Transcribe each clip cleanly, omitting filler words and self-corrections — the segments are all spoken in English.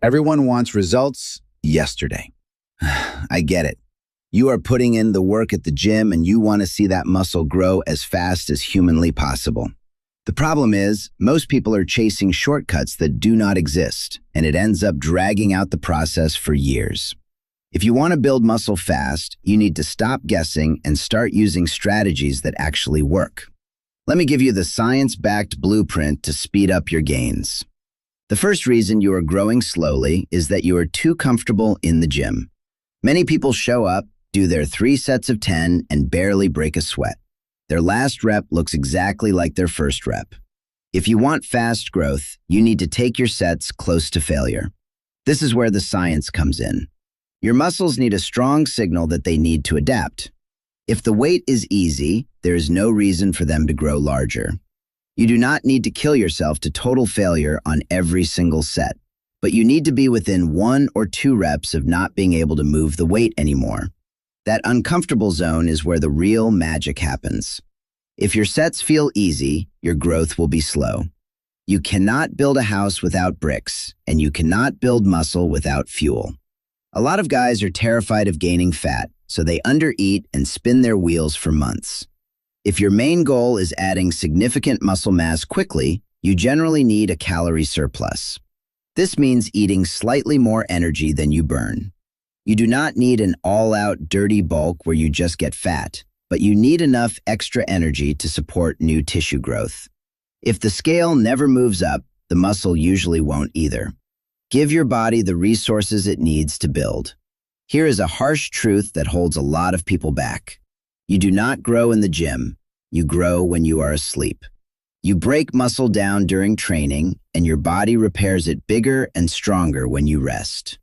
Everyone wants results yesterday. I get it. You are putting in the work at the gym and you want to see that muscle grow as fast as humanly possible. The problem is, most people are chasing shortcuts that do not exist, and it ends up dragging out the process for years. If you want to build muscle fast, you need to stop guessing and start using strategies that actually work. Let me give you the science-backed blueprint to speed up your gains. The first reason you are growing slowly is that you are too comfortable in the gym. Many people show up, do their 3 sets of 10, and barely break a sweat. Their last rep looks exactly like their first rep. If you want fast growth, you need to take your sets close to failure. This is where the science comes in. Your muscles need a strong signal that they need to adapt. If the weight is easy, there is no reason for them to grow larger. You do not need to kill yourself to total failure on every single set, but you need to be within 1 or 2 reps of not being able to move the weight anymore. That uncomfortable zone is where the real magic happens. If your sets feel easy, your growth will be slow. You cannot build a house without bricks, and you cannot build muscle without fuel. A lot of guys are terrified of gaining fat, so they undereat and spin their wheels for months. If your main goal is adding significant muscle mass quickly, you generally need a calorie surplus. This means eating slightly more energy than you burn. You do not need an all-out dirty bulk where you just get fat, but you need enough extra energy to support new tissue growth. If the scale never moves up, the muscle usually won't either. Give your body the resources it needs to build. Here is a harsh truth that holds a lot of people back. You do not grow in the gym. You grow when you are asleep. You break muscle down during training, and your body repairs it bigger and stronger when you rest.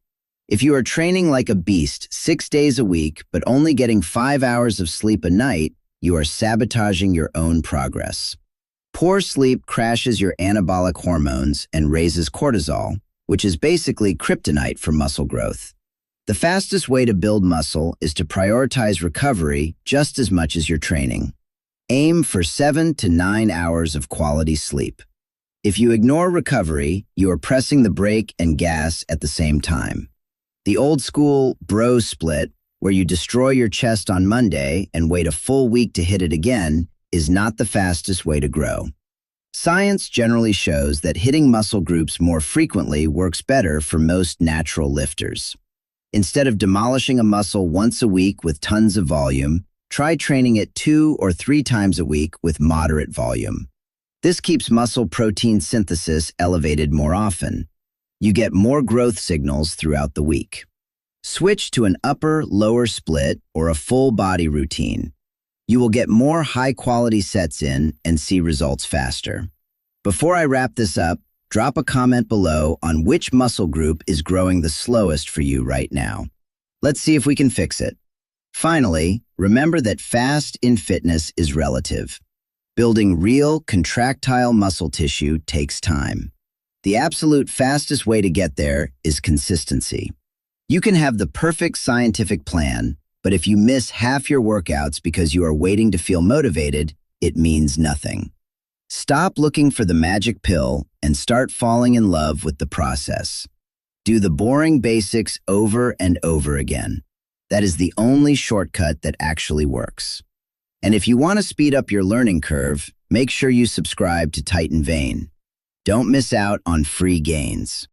If you are training like a beast 6 days a week, but only getting 5 hours of sleep a night, you are sabotaging your own progress. Poor sleep crashes your anabolic hormones and raises cortisol, which is basically kryptonite for muscle growth. The fastest way to build muscle is to prioritize recovery just as much as your training. Aim for 7 to 9 hours of quality sleep. If you ignore recovery, you are pressing the brake and gas at the same time. The old school bro split, where you destroy your chest on Monday and wait a full week to hit it again, is not the fastest way to grow. Science generally shows that hitting muscle groups more frequently works better for most natural lifters. Instead of demolishing a muscle once a week with tons of volume, try training it 2 or 3 times a week with moderate volume. This keeps muscle protein synthesis elevated more often. You get more growth signals throughout the week. Switch to an upper-lower split or a full body routine. You will get more high-quality sets in and see results faster. Before I wrap this up, drop a comment below on which muscle group is growing the slowest for you right now. Let's see if we can fix it. Finally, remember that fast in fitness is relative. Building real, contractile muscle tissue takes time. The absolute fastest way to get there is consistency. You can have the perfect scientific plan, but if you miss half your workouts because you are waiting to feel motivated, it means nothing. Stop looking for the magic pill and start falling in love with the process. Do the boring basics over and over again. That is the only shortcut that actually works. And if you want to speed up your learning curve, make sure you subscribe to Titanvayne. Don't miss out on free gains.